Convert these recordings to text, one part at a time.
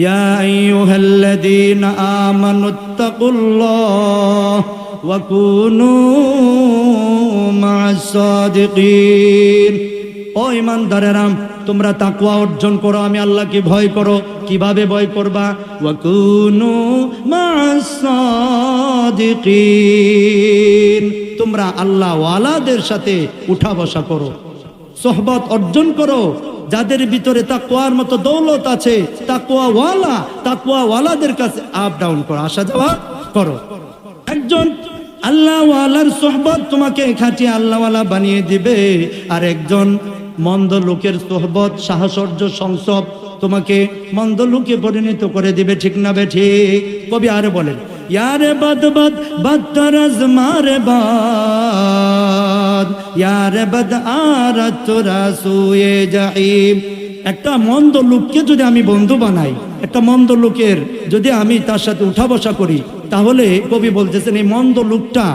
ইয়া আইয়ুহাল্লাযীনা আমানুত্তাকুল্লাহ ওয়া কুনু মা'আস সাদিকিন। ও ঈমানদারেরা, তোমরা তাকওয়া অর্জন করো, আমি আল্লাহকে ভয় করো। কিভাবে ভয় করবা? ওয়া কুনু মা'আস সাদিকিন, তোমরা আল্লাহ ওয়ালাদের সাথে উঠা বসা করো, সোহবত অর্জন করো, যাদের ভিতরে তাকওয়ার মতো দৌলত আছে, তাকওয়া ওয়ালাদের কাছে আপ ডাউন করো, আসা যাওয়া করো। একজন আল্লাহ ওয়ালার সোহবত তোমাকে খাঁটি আল্লাহওয়ালা বানিয়ে দিবে, আর একজন মন্দ লোকের সোহবত, সাহচর্য, সংসব তোমাকে মন্দ লোকে পরিণত করে দিবে। ঠিক না বে ঠিক? কবি আরে বলেন, ইয়ারে বদ বদ বদতরজ মারে বাদ, ইয়ারে বদ আরত তোরা সুয়ে জাহিম। একটা মন্দ লোককে যদি আমি বন্ধু বানাই, একটা মন্দ লোকের যদি আমি তার সাথে উঠা বসা করি, তাহলে কবি বলতেছেন এই মন্দ লোকটা,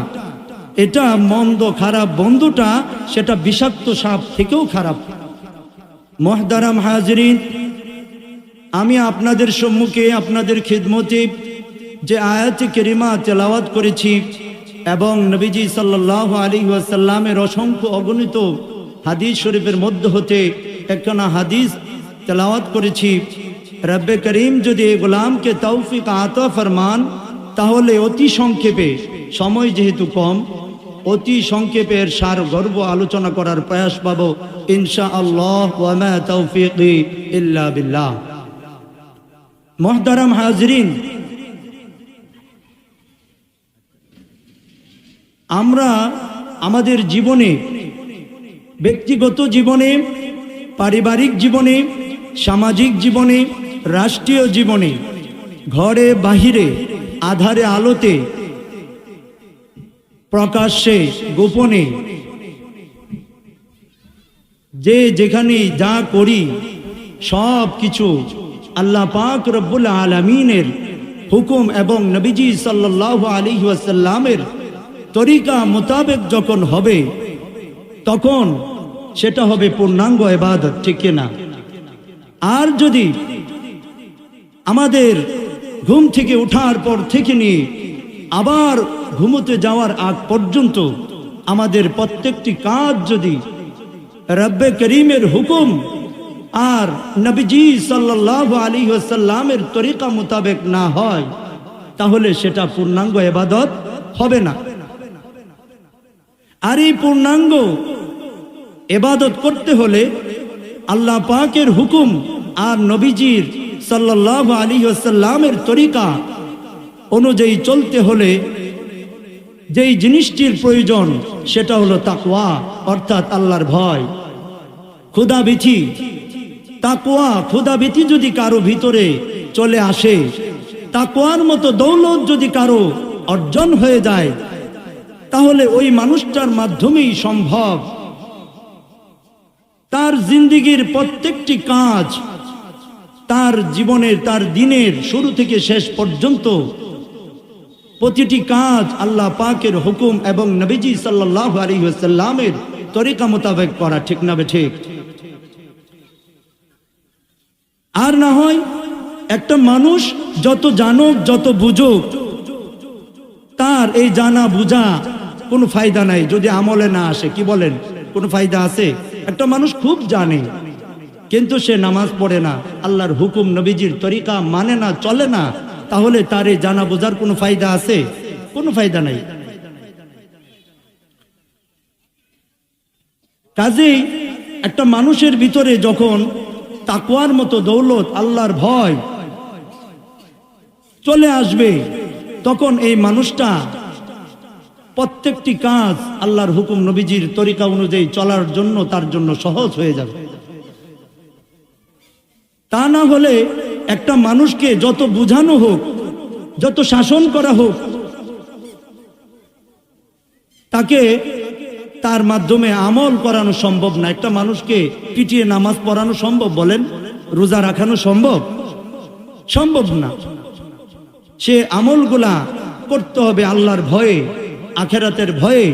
এটা মন্দ খারাপ বন্ধুটা, সেটা বিষাক্ত সাপ থেকেও খারাপ। মুহতারাম হাজরিন, আমি আপনাদের সম্মুখে আপনাদের খিদমতে যে আয়াতে কারিমা তেলাওয়াত করেছি এবং নবীজি সাল্লাল্লাহু আলাইহি ওয়াসাল্লামের অসংখ্য অগণিত হাদিস শরীফের মধ্য হতে একখানা হাদিস তেলাওয়াত করেছি, রব্বে করিম যদি এই গোলামকে তৌফিক আতা ফরমান, তাহলে অতি সংক্ষেপে, সময় যেহেতু কম, অতি সংক্ষেপে এর সার গর্ব আলোচনা করার প্রয়াস পাবো ইনশাআল্লাহ। ওয়া মা তৌফিকি ইল্লা বিল্লাহ। মুহতারাম হাজরিন, আমরা আমাদের জীবনে, ব্যক্তিগত জীবনে, পারিবারিক জীবনে, সামাজিক জীবনে, রাষ্ট্রীয় জীবনে, ঘরে বাহিরে, আধারে আলোতে, প্রকাশ্যে গোপনে, যে যেখানে যা করি সব কিছু আল্লাহ পাক রব্বুল আলামিনের হুকুম এবং নবীজি সাল্লাল্লাহু আলাইহি ওয়াসাল্লামের তরিকা মোতাবেক যখন হবে, তখন সেটা হবে পূর্ণাঙ্গ ইবাদত। ঠিক কিনা? আর যদি আমাদের ঘুম থেকে ওঠার পর থেকে নিয়ে আবার ঘুমোতে যাওয়ার আগ পর্যন্ত আমাদের প্রত্যেকটি কাজ যদি রব্বে করিমের হুকুম আর নবীজি সাল্লাল্লাহু আলাইহি ওয়াসাল্লামের তরিকা মোতাবেক না হয়, তাহলে সেটা পূর্ণাঙ্গ ইবাদত হবে না। আর এই পূর্ণাঙ্গ ইবাদত করতে হলে আল্লাহ পাকের হুকুম আর নবীজির সাল্লাল্লাহু আলাইহি ওয়াসাল্লামের তরিকা অনুযায়ী চলতে হলে যেই জিনিসটির প্রয়োজন সেটা হলো তাকওয়া, অর্থাৎ আল্লাহর ভয়, ক্ষুধাভীতি। তাকওয়া, ক্ষুধাভীতি যদি কারো ভিতরে চলে আসে, তাকওয়ার মতো দৌলত যদি কারো অর্জন হয়ে যায়, তাহলে ওই মানুষটার মাধ্যমেই সম্ভব তার জিন্দেগির প্রত্যেকটি কাজ, তার জীবনের, তার দিনের শুরু থেকে শেষ পর্যন্ত প্রতিটি কাজ আল্লাহ পাকের হুকুম এবং নবীজি সাল্লাল্লাহু আলাইহি ওয়াসাল্লামের তরিকা মোতাবেক করা। ঠিক না বে ঠিক? আর না হয় একটা মানুষ যত জানুক, যত বুঝুক, তার এই জানা বুঝা কোনো ফায়দা নাই যদি আমলে না আসে। কি বলেন? কোনো ফায়দা আছে? একটা মানুষ খুব জানে কিন্তু সে নামাজ পড়ে না, আল্লাহর হুকুম নবীজির তরিকা মানে না, চলে না, তাহলে তার এই জানা বোঝার কোনো ফায়দা আছে? কোনো ফায়দা নাই। কাজেই একটা মানুষের ভিতরে যখন তাকওয়ার মতো দৌলত, আল্লাহর ভয় চলে আসবে, তখন এই মানুষটা প্রত্যেকটি কাজ আল্লাহর হুকুম নবীজির তরিকা অনুযায়ী চলার জন্য তার জন্য সহজ হয়ে যাবে। তা না হলে একটা মানুষকে যত বুঝানো হোক, যত শাসন করা হোক, তাকে তার মাধ্যমে আমল করানো সম্ভব না। একটা মানুষকে পিটিয়ে নামাজ পড়ানো সম্ভব? বলেন। রোজা রাখানো সম্ভব? সম্ভব না। সে আমলগুলা করতে হবে আল্লাহর ভয়ে, আখেরাতের ভয়ে,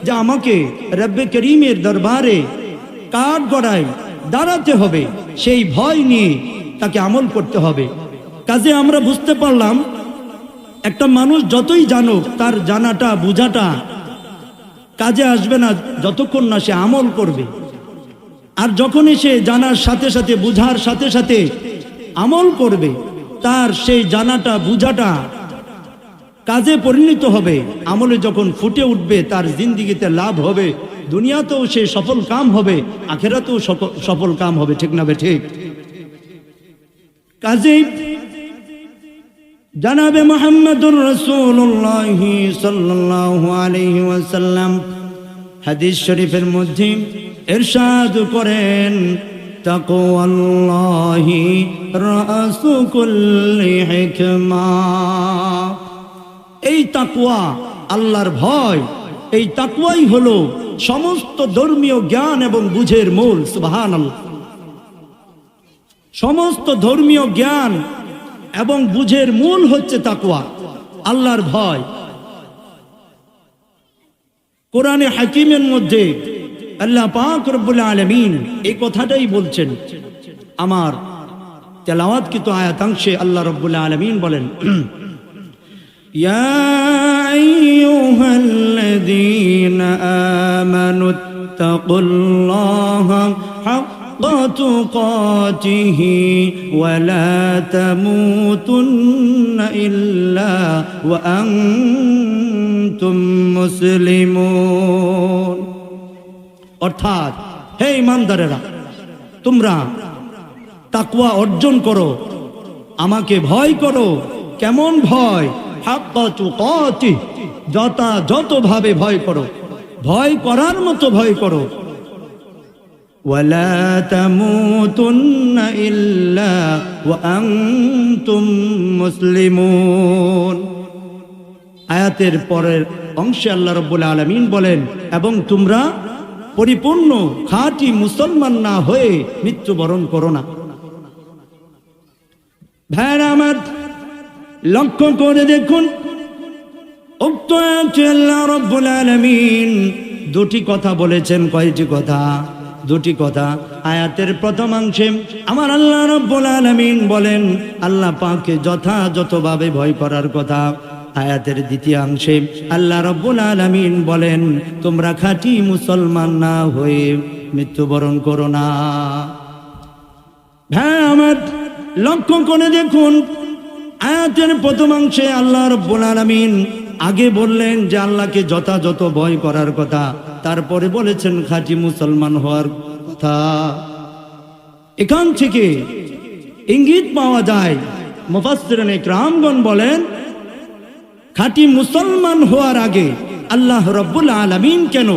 যে আমাকে রব্বে করিমের দরবারে কাঠ গড়ায় দাঁড়াতে হবে, সেই ভয় নিয়ে তাকে আমল করতে হবে। কাজে আমরা বুঝতে পারলাম একটা মানুষ যতই জানুক তার জানাটা বুঝাটা কাজে আসবে না যতক্ষণ না সে আমল করবে। আর যখনই সে জানার সাথে সাথে বুঝার সাথে সাথে আমল করবে, তার সেই জানাটা বুঝাটা কাজে পরিণত হবে, আমলে যখন ফুটে উঠবে তার জিন্দিগিতে লাভ হবে, দুনিয়াতেও সে সফল কাম হবে, আখেরাতেও সফল কাম হবে। ঠিক না ঠিক? কাজেই জানাবে মুহাম্মদুর রাসূলুল্লাহ সাল্লাল্লাহু আলাইহি ওয়াসাল্লাম হাদিস শরীফের মধ্যে ইরশাদ করেন, তাকওয়াল্লাহি রাসু কুল্লি হিকমা। এই তাকওয়া, আল্লাহর ভয়, এই তাকওয়াই হলো সমস্ত ধর্মীয় জ্ঞান এবং বুঝের মূল। সুবহানাল্লাহ। সমস্ত ধর্মীয় জ্ঞান এবং বুঝের মূল হচ্ছে তাকওয়া, আল্লাহর ভয়। কোরআনে হাকিমের মধ্যে আল্লাহ পাক রব্বুল আলামিন এই কথাটাই বলছেন। আমার তেলাওয়াতকৃত আয়াতাংশে আল্লাহ রব্বুল আলামিন বলেন, ইয়া আইয়ুহাল্লাযীনা আমানুত্তাকুল্লাহা হাক্কা তুকাতিহি ওয়া লা তামুতুন্না ইল্লা ওয়া আনতুম মুসলিমুন। অর্থাৎ, হে ঈমানদারেরা, তোমরা তাকওয়া অর্জন করো, আমাকে ভয় করো। কেমন ভয়? হাক্কা তুকাতিহি, যথাযথভাবে ভয় করো, ভয় করার মতো ভয় করো। ওয়ালা তামুতুন্না ইল্লা ওয়া আনতুম মুসলিমুন। আয়াতের পরের অংশে আল্লাহ রাব্বুল আলামিন বলেন, এবং তোমরা পরিপূর্ণ খাঁটি মুসলমান না হয়ে মৃত্যুবরণ করো না। ভাইরা আমার, লক্ষ্য করে দেখুন, উক্ত আয়াতে আল্লাহ রাব্বুল আলামিন দুটি কথা বলেছেন। কয়টি কথা? দুটি কথা। আয়াতের প্রথম অংশে আমার আল্লাহ রাব্বুল আলামিন বলেন আল্লাহ পাককে যথাযথভাবে ভয় করার কথা। আয়াতের দ্বিতীয় অংশে আল্লাহ রাব্বুল আলামিন বলেন, তোমরা খাঁটি মুসলমান না হয়ে মৃত্যুবরণ করো না। হ্যাঁ, আমার লক্ষ্য করে দেখুন, আয়াতের প্রথম অংশে আল্লাহ রাব্বুল আলামিন আগে বললেন যে আল্লাহকে যথাযথ ভয় করার কথা, তারপরে বলেছেন খাঁটি মুসলমান হওয়ার কথা। এখান থেকে ইঙ্গিত পাওয়া যায়, মুফাসসিরিনে ইকরামগণ বলেন, খাঁটি মুসলমান হওয়ার আগে আল্লাহ রাব্বুল আলামিন কেন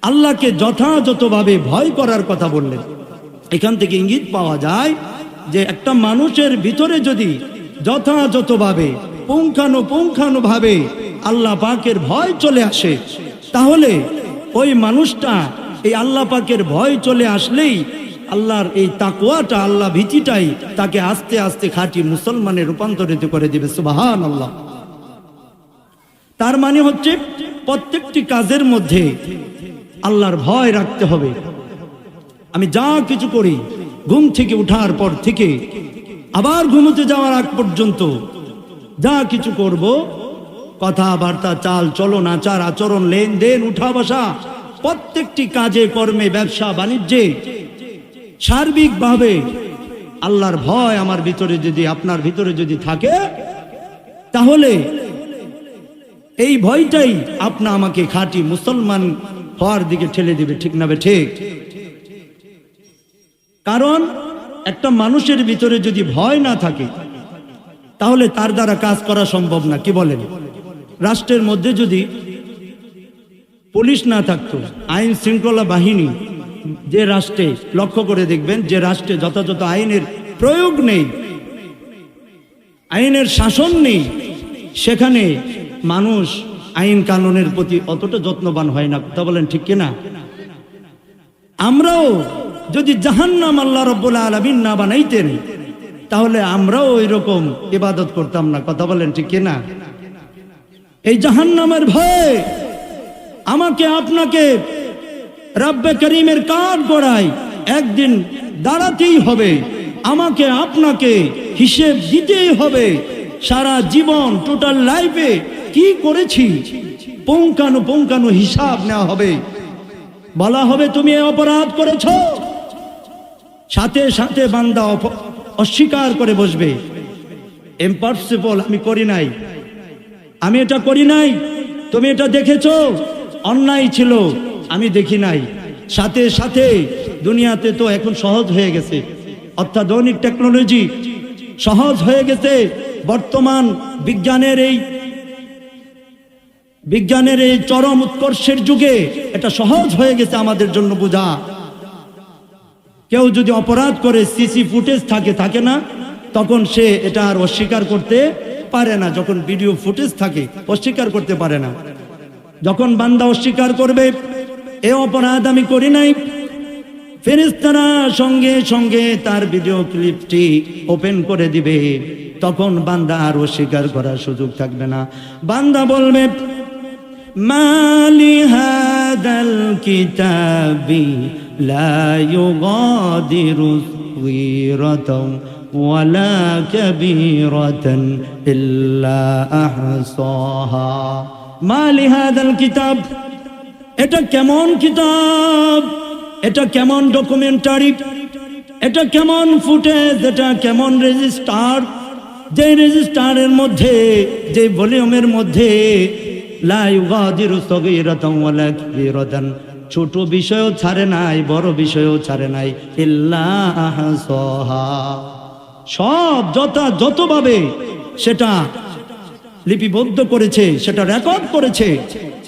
আল্লাহকে যথাযথভাবে ভয় করার কথা বললেন? এখান থেকে ইঙ্গিত পাওয়া যায় যে একটা মানুষের ভিতরে যদি যথাযথভাবে পুঙ্খানুপুঙ্খানুভাবে আল্লাহ পাকের ভয় চলে আসে, তাহলে ওই মানুষটা এই আল্লাহ পাকের ভয় চলে আসলেই আল্লাহর এই তাকওয়াটা, আল্লাহ ভীতিটাই তাকে আস্তে আস্তে খাঁটি মুসলমানে রূপান্তরিত করে দিবে। সুবহানাল্লাহ। তার মানে হচ্ছে প্রত্যেকটি কাজের মধ্যে আল্লাহর ভয় রাখতে হবে। আমি যা কিছু করি, ঘুম থেকে উঠার পর থেকে আবার ঘুমোতে যাওয়ার আগ পর্যন্ত যা কিছু করব, কথাবার্তা, চাল চলন, আচার আচরণ, লেনদেন, উঠা বসা, প্রত্যেকটি কাজে কর্মে, ব্যবসা বাণিজ্যে সার্বিকভাবে আল্লাহর ভয় আমার ভিতরে যদি, আপনার ভিতরে যদি থাকে, তাহলে এই ভয়টাই আপনা আমাকে খাঁটি মুসলমান হওয়ার দিকে ঠেলে দিবে। ঠিক না ঠিক? কারণ একটা মানুষের ভিতরে যদি ভয় না থাকে, তাহলে তার দ্বারা কাজ করা সম্ভব না। কি বলেন? রাষ্ট্রের মধ্যে যদি পুলিশ না থাকতো, আইন শৃঙ্খলা বাহিনী, যে রাষ্ট্রে লক্ষ্য করে দেখবেন, যে রাষ্ট্রে যথাযথ আইনের প্রয়োগ নেই, আইনের শাসন নেই, সেখানে মানুষ আইন কানুনের প্রতি অতটা যত্নবান হয় না। কথা বলেন ঠিক কিনা? আমরাও যদি জাহান্নাম আল্লাহ রাব্বুল আলামিন না বানাইতেন, তাহলে আমরাও ওই রকম ইবাদত করতাম না। কথা বলেন ঠিক কিনা? এই জাহান্নামের ভয়ে আমাকে আপনাকে রব্বে করিমের কাঠ গড়ায় একদিন দাঁড়াতেই হবে। আমাকে আপনাকে হিসেব দিতেই হবে। সারা জীবন টোটাল লাইফে কি করেছি পুঙ্খানু হিসাব নেওয়া হবে। বলা হবে তুমি এই অপরাধ করেছ, সাথে সাথে বান্দা অস্বীকার করে বসবে, ইম্পসিবল, আমি করি নাই, আমি এটা করি নাই, তুমি এটা দেখেছো, অন্যায় ছিল, আমি দেখি নাই। সাথে সাথে দুনিয়াতে তো এখন সহজ হয়ে গেছে, অত্যাধুনিক টেকনোলজি সহজ হয়ে গেছে। বর্তমান বিজ্ঞানের এই চরম উৎকর্ষের যুগে এটা সহজ হয়ে গেছে আমাদের জন্য বোঝা। কেউ যদি অপরাধ করে সিসি ফুটেজ থাকে না, তখন সে এটা আর অস্বীকার করতে পারে না। যখন ভিডিও ফুটেজ থাকে অস্বীকার করতে পারে না। যখন বান্দা অস্বীকার করবে এ অপরাধ আমি করি নাই, ফেরেশতারা সঙ্গে সঙ্গে তার ভিডিও ক্লিপটি ওপেন করে দিবে। তখন বান্দা আর অস্বীকার করার সুযোগ থাকবে না। বান্দা বলবে মালি হাদাল কিতাবি লা ইউগাদিরু সগীরাতাও ওয়ালা কাবীরাতান ইল্লা আহসাহা। মালি হাদাল কিতাব, এটা কেমন কিতাব, এটা কেমন ডকুমেন্টারি, এটা কেমন ফুটেজ, এটা কেমন রেজিস্টার, যে রেজিস্টারের মধ্যে, যে ভলিউমের মধ্যে লা ইউগাদিরু সগীরাতাও ওয়ালা কাবীরাতান, ছোট বিষয়ও ছাড়ে নাই, বড় বিষয়ও ছাড়ে নাই, ইল্লা আহসাহা, সব যতভাবে সেটা লিপিবদ্ধ করেছে, সেটা রেকর্ড করেছে,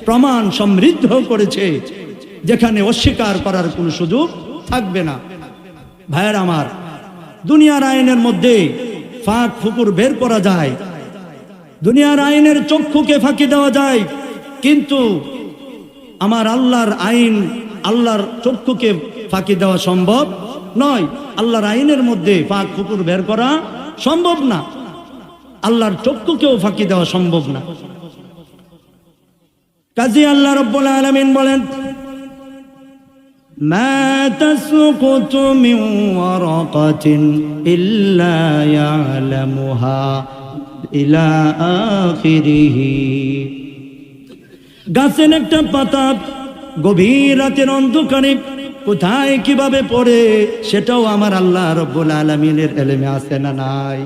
প্রমাণ সমৃদ্ধ করেছে, যেখানে অস্বীকার করার কোনো সুযোগ থাকবে না। ভাইয়ের আমার, দুনিয়ার আইনের মধ্যে ফাঁক ফুকুর বের করা যায়, দুনিয়ার আইনের চক্ষুকে ফাঁকি দেওয়া যায়, কিন্তু আমার আল্লাহর আইন, আল্লাহর চক্ষুকে ফাঁকি দেওয়া সম্ভব নয়। আল্লাহর আইনের মধ্যে ফাঁক ফুকুর বের করা সম্ভব না, আল্লাহর চক্ষুকেও ফাঁকি দেওয়া সম্ভব না। কাজী আল্লাহ রাব্বুল আলামিন বলেন মা তাসকুতু মিন ওয়ারাকাতিন ইল্লা ইয়ালামুহা ইলা আখিরিহি। গাছের একটা পাতা গভীর রাতের অন্ধকারে কোথায় কিভাবে পড়ে সেটাও আমার আল্লাহ রাব্বুল আলামিনের ইলমে আছে না নাই?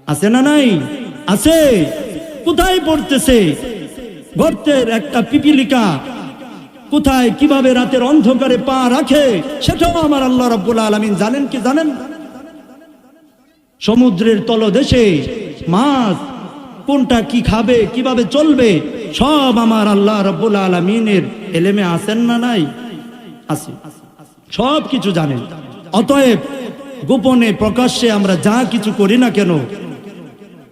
আছে না নাই? আছে। কোথায় পড়তেছে? গর্তের একটা পিপিলিকা কোথায় কিভাবে রাতের অন্ধকারে পা রাখে সেটাও আমার আল্লাহ রাব্বুল আলামিন জানেন কি জানেন? সমুদ্রের তলদেশে মাছ কোনটা কি খাবে, কিভাবে চলবে, সব আমার আল্লাহ রাব্বুল আলামিনের ইলমে আছেন না নাই? আছে, সব কিছু জানেন। অতএব গোপনে প্রকাশ্যে আমরা যা কিছু করি না কেন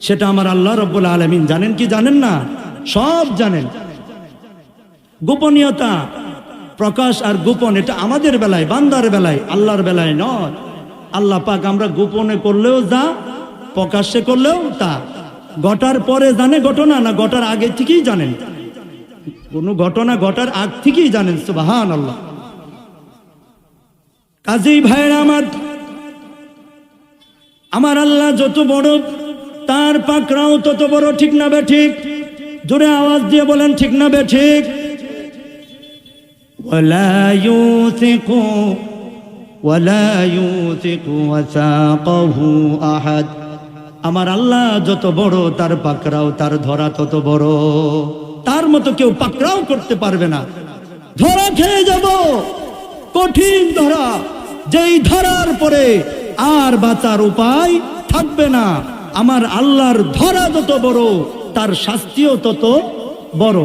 সেটা আমার আল্লাহ রাব্বুল আলামিন জানেন কি জানেন না? সব জানেন। গোপনীয়তা, প্রকাশ আর গোপন, এটা আমাদের বেলায়, বান্দার বেলায়, আল্লাহর বেলায় নয়। আল্লাহ পাক আমরা গোপনে করলেও যা, প্রকাশ্যে করলেও তা। ঘটার পরে জানে ঘটনা, না ঘটার আগে থেকেই জানেন? কোন ঘটনা ঘটার আগ থেকেই জানেন। সুবহানাল্লাহ। কাজেই ভাইরা আমার আল্লাহ যত বড়, তার পাকড়াও তত বড়, ঠিক না বে ঠিক? জোরে আওয়াজ দিয়ে বলেন ঠিক না বে ঠিক? ওয়ালা ইউথিকু ওয়াসাকাহু আহাদ। আমার আল্লাহ যত বড়, তার পাকড়াও, তার ধরা তত বড়। তার মতো কেউ পাকড়াও করতে পারবে না। ধরা খেয়ে যাব, কঠিন ধরা, যেই ধরার পরে আর বাঁচার উপায় থাকবে না। আমার আল্লাহর ধরা যত বড়, তার শাস্তিও তত বড়।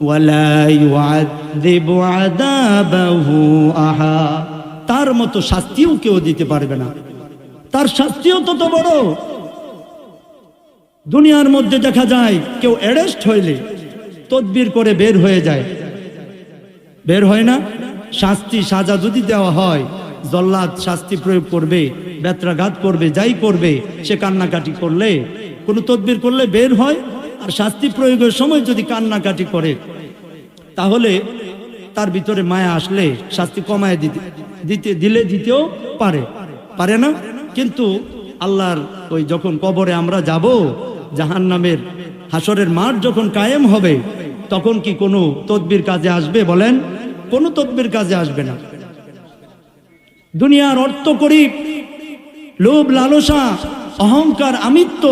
ওয়ালা ইউআযযিবু আযাবাহু আহাদ। তার মতো শাস্তিও কেউ দিতে পারবে না, তার শাস্তিও তত বড়। দুনিয়ার মধ্যে দেখা যায় কেউ অ্যারেস্ট হইলে তদবির করে বের হয়ে যায়, বের হয় না? শাস্তি সাজা যদি দেওয়া হয়, জল্লাদ শাস্তি প্রয়োগ করবে, বেত্রাঘাত করবে, যাই করবে, সে কান্নাকাটি করলে, কোনো তদবির করলে বের হয়। আর শাস্তি প্রয়োগের সময় যদি কান্নাকাটি করে, তাহলে তার ভিতরে মায়া আসলে শাস্তি কমায় দিতেও পারে, পারে না? কিন্তু আল্লাহর ওই যখন কবরে আমরা যাব, জাহান্নামের হাসরের মাঠ যখন কায়েম হবে, তখন কি কোনো তদবির কাজে আসবে? বলেন, কোনো তদবির কাজে আসবে না। দুনিয়ার অর্থ করি, লোভ, লালসা, অহংকার, আমিত্ব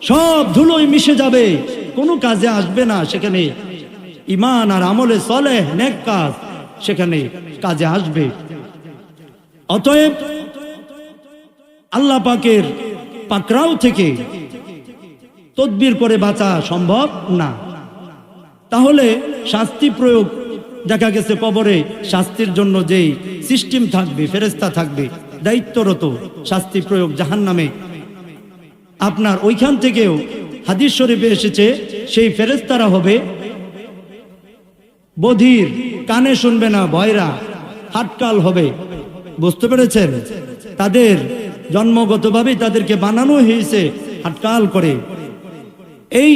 সব ধুলোয় মিশে যাবে, কোনো কাজে আসবে না। সেখানে ঈমান আর আমলে সলেহ, নেক কাজ সেখানে কাজে আসবে। অতএব আল্লাহ পাকের পাকড়াও থেকে তদবির করে বাঁচা সম্ভব না। তাহলে শাস্তি প্রয়োগ, দেখা গেছে কবরে শাস্তির জন্য যেই সিস্টেম থাকবে, ফেরেশতা থাকবে দায়িত্বরত শাস্তি প্রয়োগ জাহান্নামে, আপনার ওইখান থেকেও হাদিস শরীফে এসেছে সেই ফেরেশতারা হবে বধির, কানে শুনবে না, বয়রা, হাটকাল হবে। বুঝতে পেরেছেন? তাদের জন্মগতভাবেই তাদেরকে বানানো হয়েছে হাটকাল করে। এই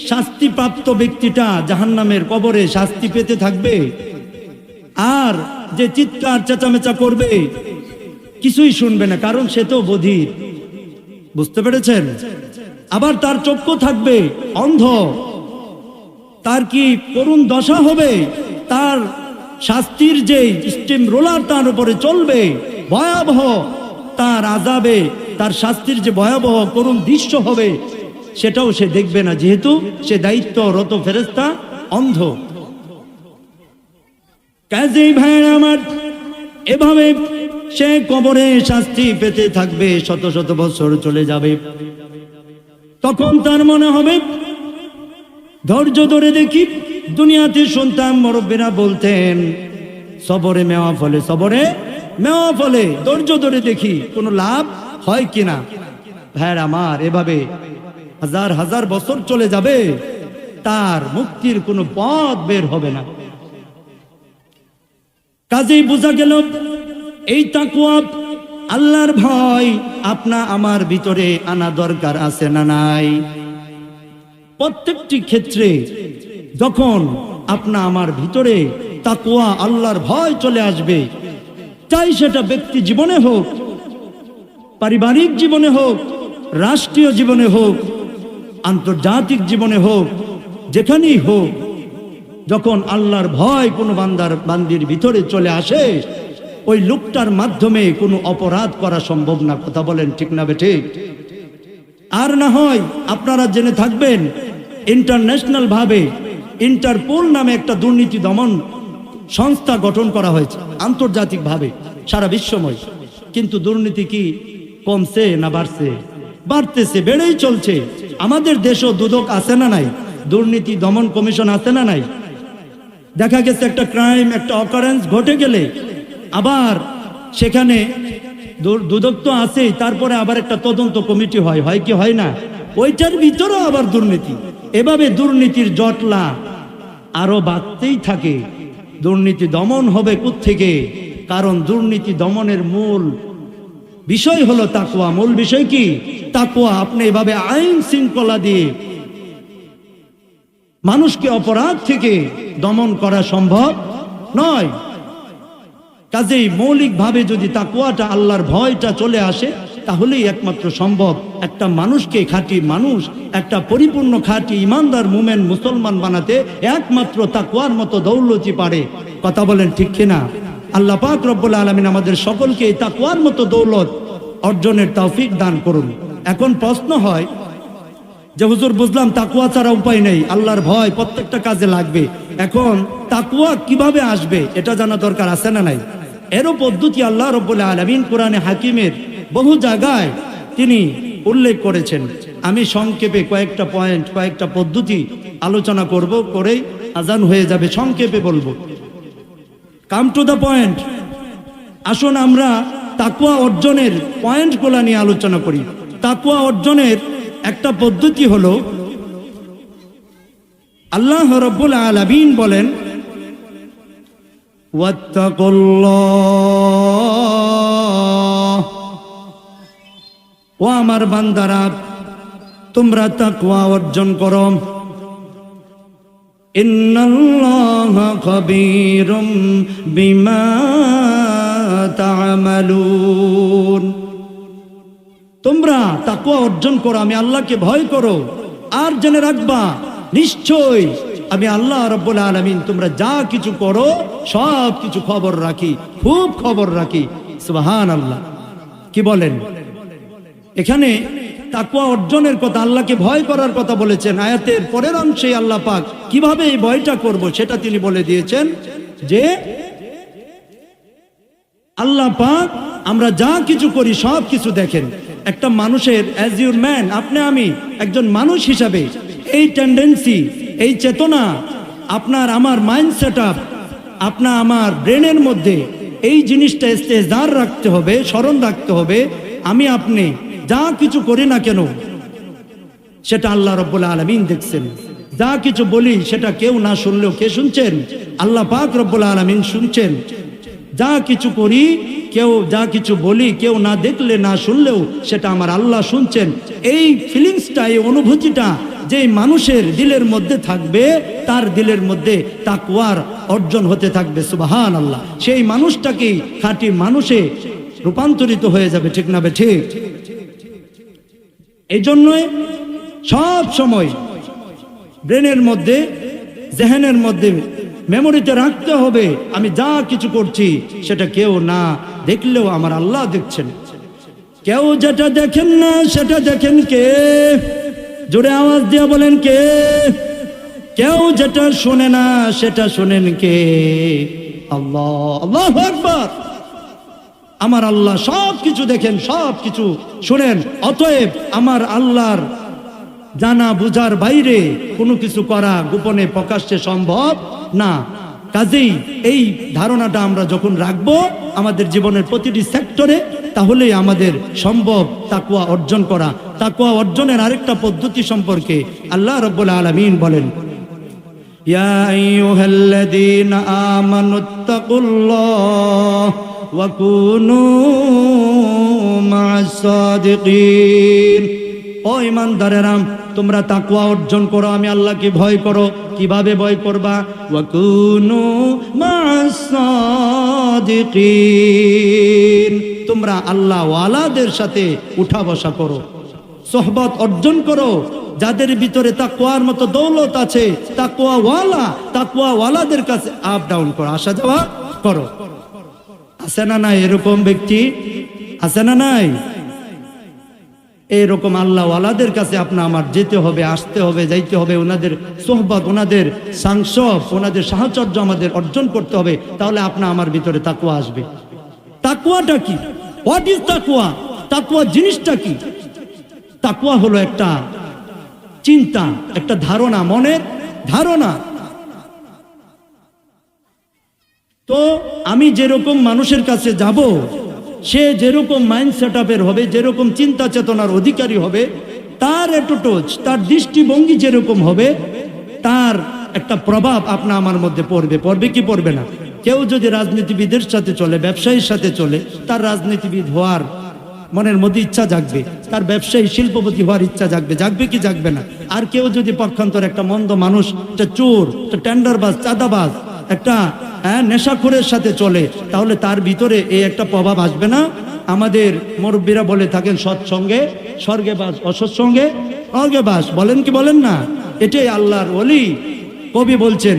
শাস্তিপ্রাপ্ত ব্যক্তিটা জাহান্নামের কবরে শাস্তি পেতে থাকবে, আর যে চিৎকার চেঁচামেচা করবে কিছুই শুনবে না, কারণ সে তো বধির। বুঝতে পেরেছেন? আবার তার চক্ষু থাকবে অন্ধ, তার কি করুণ দশা হবে, তার শাস্তির যে স্টিম রোলার তার উপরে চলবে, ভয়াবহ তার আযাবে, তার শাস্তির যে ভয়াবহ করুণ দৃশ্য হবে সেটাও সে দেখবে না, যেহেতু সে দায়িত্বরত ফেরেশতা, অন্ধ। কাজেই ভাইরা আমার, এভাবে সে কবরে শাস্তি পেতে থাকবে, শত শত বছর চলে যাবে। তখন তার মনে হবে ধৈর্য ধরে দেখি। দুনিয়াতে শুনতাম মুরব্বীরা বলতেন সবরে মেওয়া ফলে, সবরে মেওয়া ফলে, ধৈর্য ধরে দেখি কোনো লাভ হয় কিনা। ভাইরা আমার, এভাবে হাজার হাজার বছর চলে যাবে, তার মুক্তির কোনো পথ বের হবে না। কাজেই বোঝা গেল এই তাকওয়া, আল্লাহর ভয় আপনা আমার ভিতরে আনা দরকার আছে না নাই? প্রত্যেকটি ক্ষেত্রে যখন আপনা আমার ভিতরে তাকওয়া, আল্লাহর ভয় চলে আসবে, চাই সেটা ব্যক্তি জীবনে হোক, পারিবারিক জীবনে হোক, রাষ্ট্রীয় জীবনে হোক, আন্তর্জাতিক জীবনে হোক, যেখানেই হোক, যখন আল্লাহর ভয় কোনো বান্দির ভিতরে চলে আসে, ওই লোকটার মাধ্যমে কোনো অপরাধ করা সম্ভব না। কথা বলেন ঠিক না বেঠিক? আর না হয় আপনারা জেনে থাকবেন, ইন্টারন্যাশনাল ভাবে ইন্টারপোল নামে একটা দুর্নীতি দমন সংস্থা গঠন করা হয়েছে আন্তর্জাতিক ভাবে সারা বিশ্বময়। কিন্তু দুর্নীতি কি কমছে না বাড়ছে? বাড়তেছে, বেড়েই চলছে। আমাদের দেশও দুদক আছে না নাই? দুর্নীতি দমন কমিশন আছে না নাই? দেখা গেছে একটা ক্রাইম, একটা অকারেন্স ঘটে গেলে আবার সেখানে দুদক তো আছেই, তারপরে আবার একটা তদন্ত কমিটি হয়, হয় কি হয় না? ওইটার ভিতরেও আবার দুর্নীতি। এভাবে দুর্নীতির জটলা আরো বাড়তেই থাকে। দুর্নীতি দমন হবে কোত্থেকে? কারণ দুর্নীতি দমনের মূল বিষয় হলো তাকওয়া। মূল বিষয় কি? তাকওয়া। আপনি এভাবে আইন শৃঙ্খলা দিয়ে মানুষকে অপরাধ থেকে দমন করা সম্ভব নয়। কাজেই মৌলিকভাবে যদি তাকওয়াটা, আল্লাহর ভয়টা চলে আসে, তাহলেই একমাত্র সম্ভব একটা মানুষকে খাঁটি মানুষ, একটা পরিপূর্ণ খাঁটি ইমানদার মুমিন মুসলমান বানাতে একমাত্র তাকওয়ার মতো দৌলতি পারে। কথা বলেন ঠিক কিনা? আল্লাহ পাক রব্বুল আলামিন আমাদের সকলকে এই তাকওয়ার মতো দৌলত অর্জনের তৌফিক দান করুন। এখন প্রশ্ন হয় যে হুজুর, বুঝলাম তাকওয়া ছাড়া উপায় নেই, আল্লাহর ভয় প্রত্যেকটা কাজে লাগবে, এখন তাকওয়া কিভাবে আসবে এটা জানা দরকার আছে না নাই? এরও পদ্ধতি আল্লাহ রব্বুল আলামিন কোরআনে হাকিমের বহু জায়গায় তিনি উল্লেখ করেছেন। আমি সংক্ষেপে কয়েকটা পয়েন্ট, কয়েকটা পদ্ধতি আলোচনা করব, করেই আজান হয়ে যাবে। সংক্ষেপে বলবো, কাম টু দ্য পয়েন্ট। আসুন আমরা তাকওয়া অর্জনের পয়েন্টগুলো নিয়ে আলোচনা করি। তাকওয়া অর্জনের একটা পদ্ধতি হলো, আল্লাহ রাব্বুল আলামিন বলেন, ওয়াত্তাকুল্লাহ, ও আমার বান্দারা তোমরা তাকওয়া অর্জন করো। ইন্নাল্লাহা খাবীরুম বিমা তা'মালুন, তোমরা তাকওয়া অর্জন করো, আমি আল্লাহকে ভয় করো, আর জেনে রাখবা নিশ্চয় আমি আল্লাহ রাব্বুল আলামিন তোমরা যা কিছু করো সব কিছু খবর রাখি, খুব খবর রাখি। সুবহানাল্লাহ। কি বলেন? এখানে তাকওয়া অর্জনের কথা, আল্লাহকে ভয় করার কথা বলেছেন। আয়াতের পরের অংশে আল্লাহ পাক কিভাবে এই ভয়টা করব সেটা তিনি বলে দিয়েছেন যে আল্লাহ পাক আমরা যা কিছু করি সব কিছু দেখেন। একটা মানুষের অ্যাজ ইউর ম্যান, আপনি আমি একজন মানুষ হিসাবে এই টেন্ডেন্সি, এই চেতনা, আপনার আমার মাইন্ড সেট আপ, আপনার আমার ব্রেনের মধ্যে এই জিনিসটা ইস্তেহজার রাখতে হবে, স্মরণ রাখতে হবে। আমি আপনি যা কিছু করি না কেন সেটা আল্লাহ রাব্বুল আলামিন দেখছেন। যা কিছু বলি সেটা কেউ না শুনলেও কে শুনছেন? আল্লাহ পাক রব্বুল আলামিন শুনছেন। যা কিছু করি, কেউ যা কিছু বলি, কেউ না দেখলে না শুনলেও সেটা আমার আল্লাহ শুনছেন। এই ফিলিংসটা, এই অনুভূতিটা যে মানুষের দিলের মধ্যে থাকবে, তার দিলের মধ্যে তাকওয়ার অর্জন হতে থাকবে। সুবহানাল্লাহ। সেই মানুষটাকে খাঁটি মানুষে রূপান্তরিত হয়ে যাবে, ঠিক না ঠিক? এই জন্যই সব সময় ব্রেনের মধ্যে, জেহেনের মধ্যে, মেমোরিতে রাখতে হবে আমি যা কিছু করছি সেটা কেউ না দেখলেও আমার আল্লাহ দেখছেন। কেউ যেটা দেখেন না সেটা দেখেন কে? জোরে আওয়াজ দিয়ে বলেন কে? কেউ যেটা শোনে না সেটা শোনেন কে? আল্লাহ। আল্লাহু আকবার। আমার আল্লাহ সব কিছু দেখেন, সব কিছু শুনেন। অতএব আমার আল্লাহর জানা বুঝার বাইরে কোনো কিছু করা গোপনে প্রকাশ্যে সম্ভব না। কাজেই এই ধারণাটা আমরা যখন রাখবো আমাদের জীবনের প্রতিটি সেক্টরে, তাহলেই আমাদের সম্ভব তাকওয়া অর্জন করা। তাকওয়া অর্জনের আরেকটা পদ্ধতি সম্পর্কে আল্লাহ রাব্বুল আলামিন বলেন, ইয়া আইয়ুহাল্লাযীনা আমানুত্তাকুল্লাহ ওয়া কুনু মা'আস সাদিকিন। ও ঈমানদারেরা, তোমরা তাকওয়া অর্জন করো, আমি আল্লাহকে ভয় করো। কিভাবে ভয় করবা? ওয়া কুনু মা'আস সাদিকিন। তোমরা আল্লাহ ওয়ালাদের সাথে উঠা বসা করো, সোহবত অর্জন করো। যাদের ভিতরে তাকওয়ার মতো দৌলত আছে, তাকওয়া ওয়ালাদের কাছে আপ ডাউন করো, আসা যাওয়া করো। আছে না নাই এরকম ব্যক্তি? আছে না নাই? এরকম আল্লাহ ওয়ালাদের কাছে আপনা আমার যেতে হবে, আসতে হবে, যাইতে হবে। ওনাদের সোহবত, ওনাদের সাংসব, ওনাদের সাহচর্য আমাদের অর্জন করতে হবে। তাহলে আপনা আমার ভিতরে তাকওয়া আসবে। তাকওয়াটা কি? হোয়াট ইজ তাকওয়া? তাকওয়া জিনিসটা কি? তাকওয়া হলো একটা চিন্তা, একটা ধারণা, মনের ধারণা। তো আমি যেরকম মানুষের কাছে যাব, সে যেরকম মাইন্ড সেট আপের হবে, যেরকম চিন্তা চেতনার অধিকারী হবে, তার অ্যাটিটিউড, তার দৃষ্টিভঙ্গি যেরকম হবে, তার একটা প্রভাব আপনা আমার মধ্যে পড়বে। পড়বে কি পড়বে না? কেউ যদি রাজনীতিবিদের সাথে চলে, ব্যবসায়ীর সাথে চলে, তার রাজনীতিবিদ হওয়ার মনের মধ্যে ইচ্ছা জাগবে, তার ব্যবসায়ী শিল্পপতি হওয়ার ইচ্ছা জাগবে। জাগবে কি জাগবে না? আর কেউ যদি পক্ষান্তর একটা মন্দ মানুষ, একটা চোর, একটা টেন্ডারবাজ, চাঁদাবাজ, একটা নেশাখোরের সাথে চলে, তাহলে তার ভিতরে এই একটা প্রভাব আসবে না? আমাদের মুরব্বীরা বলে থাকেন, সৎসঙ্গে স্বর্গে বাস, অসৎসঙ্গে নরকে বাস। বলেন কি বলেন না? এটাই আল্লাহর ওলি। কবি বলছেন,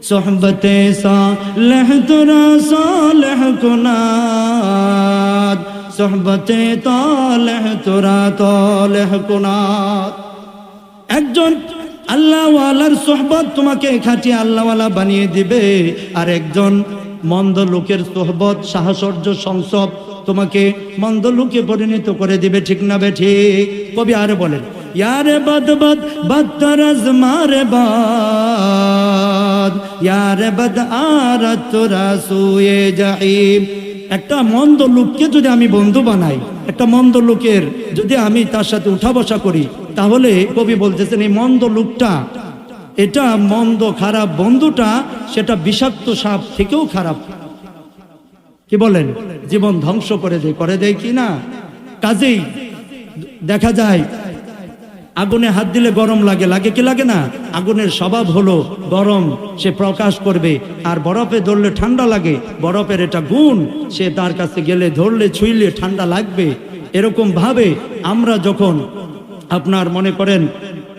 সোহবতে সালেহ তোরা সালেহ কুনাদ, সোহবতে তালেহ তোরা তালেহ কুনাদ। একজন আল্লাহওয়ালার সোহবত তোমাকে খাঁটি আল্লাহওয়ালা বানিয়ে দিবে, আর একজন মন্দ লোকের সোহবত, সাহচর্য, সংসব তোমাকে মন্দ লোকে পরিণত করে দিবে। ঠিক না বে ঠিক? কবি আরে বলেন, ইয়ারে বদ বদ বদতরজ মারে বাদ, ইয়ারে বদ আরত তোরা সুয়ে জাহিম। একটা মন্দ লোককে যদি আমি বন্ধু বানাই, একটা মন্দ লোকের যদি আমি তার সাথে উঠা বসা করি, তাহলে কবি বলতেছেন এই মন্দ লোকটা, এটা মন্দ খারাপ বন্ধুটা, সেটা বিষাক্ত সাপ থেকেও খারাপ। কি বলেন? জীবন ধ্বংস করে দেয় কি না? কাজেই দেখা যায় আগুনে হাত দিলে গরম লাগে, লাগে কি লাগে না? আগুনের স্বভাব হলো গরম, সে প্রকাশ করবে। আর বরফে ধরলে ঠান্ডা লাগে, বরফের এটা গুণ। সে তার কাছে গেলে, ধরলে, ছুঁইলে ঠান্ডা লাগবে। এরকম ভাবে আমরা যখন আপনার মনে করেন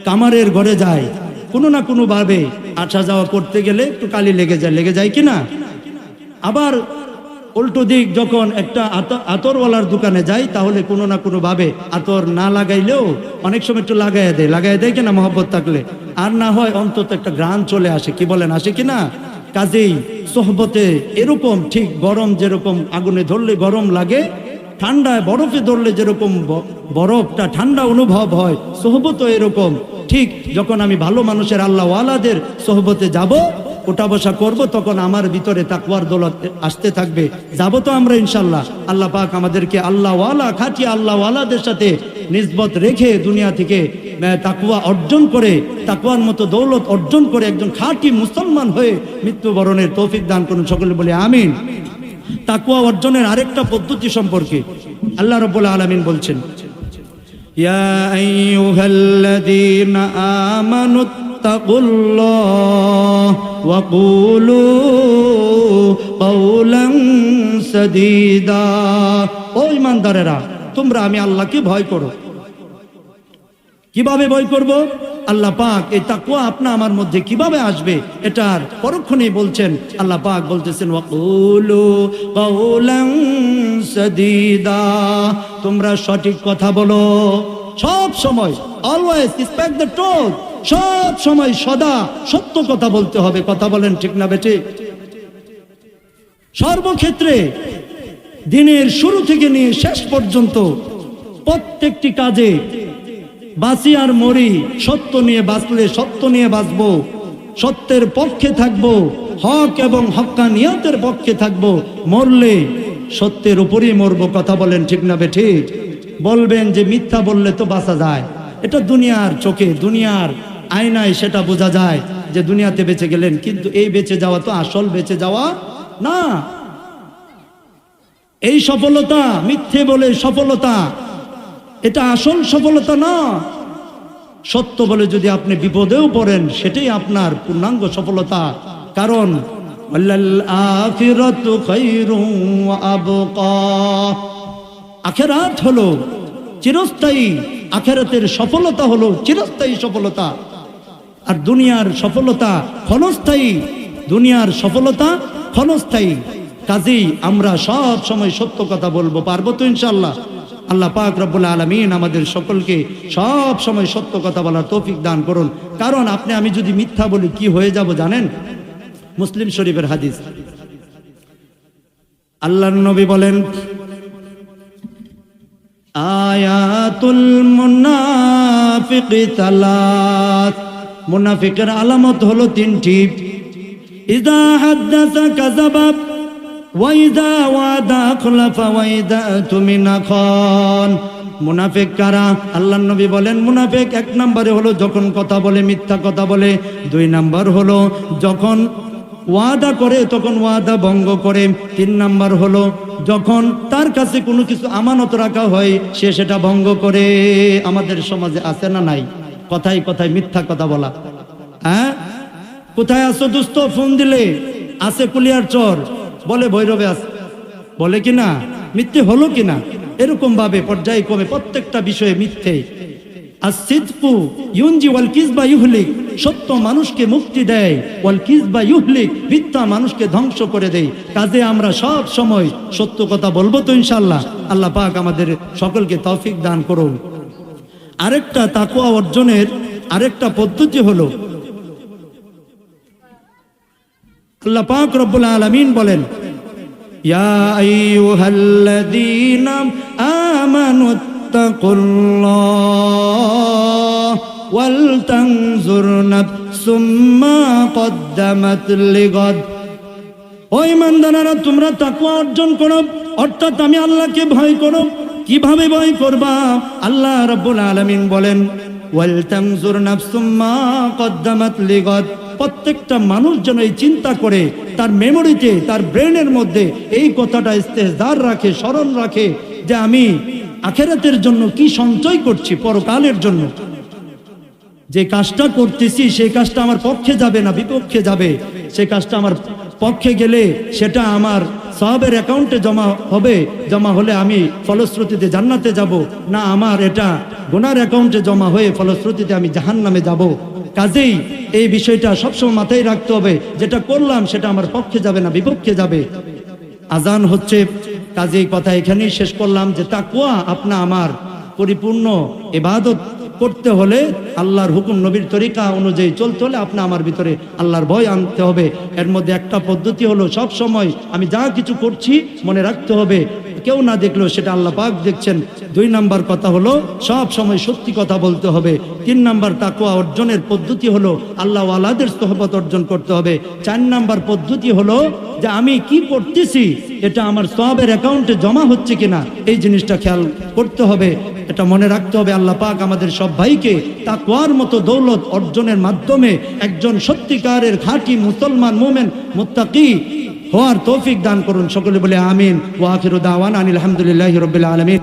কামারের ঘরে যাই, কোনো না কোনো ভাবে আসা যাওয়া করতে গেলে একটু কালি লেগে যায় কিনা। আবার উল্টো দিক যখন একটা আতরওয়ালার দোকানে যাই, তাহলে কোনো না কোনো ভাবে আতর না লাগাইলেও অনেক সময় একটু লাগাই দেয় কিনা মহব্বত থাকলে, আর না হয় অন্তত একটা ঘ্রাণ চলে আসে, কি বলেন, আসে কিনা। কাজেই সোহবতে এরকম, ঠিক গরম যেরকম আগুনে ধরলে গরম লাগে, ঠান্ডায় বরফে ধরলে যেরকম বরফটা ঠান্ডা অনুভব হয়, সোহবতও এরকম। ঠিক যখন আমি ভালো মানুষের আল্লাহ ওয়ালাদের সোহবতে যাব, ওঠা বসা করব, তখন আমার ভিতরে তাকওয়ার দৌলত আসতে থাকবে। যাব তো আমরা ইনশাল্লাহ। আল্লাহ পাক আমাদেরকে আল্লাহ ওয়ালা, খাঁটি আল্লাহ ওয়ালাদের সাথে নিসবত রেখে দুনিয়া থেকে তাকওয়া অর্জন করে, তাকওয়ার মতো দৌলত অর্জন করে একজন খাঁটি মুসলমান হয়ে মৃত্যুবরণের তৌফিক দান করুন, সকলে বলে আমিন। তাকওয়া অর্জনের আরেকটা পদ্ধতি সম্পর্কে আল্লাহ রাব্বুল আলামিন বলছেন, ইয়া আইয়ুহাল্লাযীনা আমানুত্তাকুল্লাহ ওয়া কুলু কাওলান সাদীদা। ও ঈমানদারেরা, তোমরা আমি আল্লাহকে ভয় করো। কিভাবে ভয় করব? আল্লাহ পাক এই তাকওয়া আপনা আমার মধ্যে কিভাবে আসবে, এটার পরক্ষণেই বলছেন। আল্লাহ পাক বলতেছেন, ওয়াকুলু কাওলান সাদীদা, তোমরা সঠিক কথা বলো সব সময়, অলওয়েজ স্পিক দ্য ট্রুথ, সব সময় সদা সত্য কথা বলতে হবে। কথা বলেন ঠিক না বেঠিক? সর্বক্ষেত্রে দিনের শুরু থেকে নিয়ে শেষ পর্যন্ত প্রত্যেকটি কাজে বাঁচি আর মরি, সত্য নিয়ে বাঁচলে সত্য নিয়ে বাঁচবো, সত্যের পক্ষে থাকবো, হক এবং হক্কানিয়তের পক্ষে থাকবো, মরলে সত্যের উপরই মরবো। কথা বলেন ঠিক না বেঠিক? বলবেন যে মিথ্যা বললে তো বাঁচা যায়, এটা দুনিয়ার চোখে, দুনিয়ার আয়নায় সেটা বোঝা যায় যে দুনিয়াতে বেঁচে গেলেন, কিন্তু এই বেঁচে যাওয়া তো আসল বেঁচে যাওয়া না। এই সফলতা, মিথ্যে বলে সফলতা, এটা আসল সফলতা না। সত্য বলে যদি আপনি বিপদেও পড়েন, সেটাই আপনার পূর্ণাঙ্গ সফলতা। কারণ আখিরাতু খায়রুন ওয়া আবকা, আখিরাত হলো চিরস্থায়ী, আখিরাতের সফলতা হলো চিরস্থায়ী সফলতা। আর দুনিয়ার সফলতা ক্ষণস্থায়ী, দুনিয়ার সফলতা ক্ষণস্থায়ী। কাজেই আমরা সব সময় সত্য কথা বলবো, পারবো তো ইনশাআল্লাহ? আল্লাহ পাক রব্বুল আলামিন আমাদের সকলকে সব সময় সত্য কথা বলার তৌফিক দান করুন। কারণ আপনি আমি যদি মিথ্যা বলি কি হয়ে যাব জানেন? মুসলিম শরীফের হাদিস, আল্লাহর নবী বলেন, আয়াতুল মুনাফিকি সালাত, মুনাফিকের আলামত হলো তিনটি। ইযা হাদাসা কাযাবা ওয়া ইযা ওয়াদা আখলাফা ওয়া ইযা তুমিনা খান। মুনাফিক কারা? আল্লাহর নবী বলেন, মুনাফিক এক নম্বরে হলো যখন কথা বলে মিথ্যা কথা বলে, দুই নম্বর হলো যখন ওয়াদা করে তখন ওয়াদা ভঙ্গ করে, তিন নাম্বার হলো যখন তার কাছে কোনো কিছু আমানত রাখা হয় সে সেটা ভঙ্গ করে। আমাদের সমাজে আছে না নাই? কথায় কথায় মিথ্যা কথা বলা। হ্যাঁ, কোথায় আছো দোস্ত? ফোন দিলে আছে কুলিয়ার চর, বলে ভৈরবে আছে, বলে কিনা? মিথ্যে হলো কিনা? এরকম ভাবে পর্যায়ক্রমে প্রত্যেকটা বিষয়ে মিথ্যে। আসিদকু ইউনজি ওয়াল কিযবা ইউহলিক, সত্য মানুষকে মুক্তি দেয়, ওয়াল কিযবা ইউহলিক, মিথ্যা মানুষকে ধ্বংস করে দেয়। কাজে আমরা সব সময় সত্য কথা বলবো তো ইনশাআল্লাহ। আল্লাহ পাক আমাদের সকলকে তৌফিক দান করুন। আরেকটা তাকওয়া অর্জনের আরেকটা পদ্ধতি হলো, আল্লাহ পাক রব্বুল আলামিন বলেন, ইয়া আইয়ুহাল্লাযীনা আমানুত্তাকুল্লাহ ওয়াল তানজুর নাফসুম মা কদ্দামাত লিগাদ। ও ঈমানদারেরা, তোমরা তাকওয়া অর্জন করো, অর্থাৎ আমি আল্লাহকে ভয় করো। কিভাবে ভয় করবা? আল্লাহ রাব্বুল আলামিন বলেন, ওয়াল তানজুর নাফসুম মা কদ্দামাত লিগাদ। প্রত্যেকটা মানুষ যেন এই চিন্তা করে, তার মেমোরিতে, তার ব্রেনের মধ্যে এই কথাটা ইস্তেহজার রাখে, স্মরণ রাখে যে আমি আখিরাতের জন্য কি সঞ্চয় করছি, পরকালের জন্য। যে কাজটা করতেছি সেই কাজটা আমার পক্ষে যাবে না বিপক্ষে যাবে, সেই কাজটা আমার পক্ষে গেলে সেটা আমার সওয়াবের অ্যাকাউন্টে জমা হবে, জমা হলে আমি ফলশ্রুতিতে জান্নাতে যাব, না আমার এটা গুনার অ্যাকাউন্টে জমা হয়ে ফলশ্রুতিতে আমি জাহান্নামে যাব। কাজেই এই বিষয়টা সবসময় মাথায় রাখতে হবে, যেটা করলাম সেটা আমার পক্ষে যাবে না বিপক্ষে যাবে। আজান হচ্ছে, কাজেই কথা এখানেই শেষ করলাম যে তাকওয়া আপনা আমার পরিপূর্ণ ইবাদত করতে হলে, আল্লাহর হুকুম নবীর তরিকা অনুযায়ী চলতে হলে আপনা আমার ভিতরে আল্লাহর ভয় আনতে হবে। এর মধ্যে একটা পদ্ধতি হলো সব সময় আমি যা কিছু করছি মনে রাখতে হবে কেউ না দেখলেও সেটা আল্লাহ পাক দেখছেন। 2 নাম্বার কথা হলো সব সময় সত্যি কথা বলতে হবে। 3 নাম্বার তাকওয়া অর্জনের পদ্ধতি হলো আল্লাহ ওয়ালাদের সোহবত অর্জন করতে হবে। 4 নাম্বার পদ্ধতি হলো যে আমি কি করতেছি এটা আমার সওয়াবের অ্যাকাউন্টে জমা হচ্ছে কিনা এই জিনিসটা খেয়াল করতে হবে, এটা মনে রাখতে হবে। আল্লাহ পাক আমাদের সব ভাইকে তাকওয়ার মতো দৌলত অর্জনের মাধ্যমে একজন সত্যিকারের খাঁটি মুসলমান মুমিন মুত্তাকি হওয়ার তৌফিক দান করুন। সকলে বলে আমিন। ওয়া আখিরু দাওয়ানা আনিল হামদুলিল্লাহি রাব্বিল আলামিন।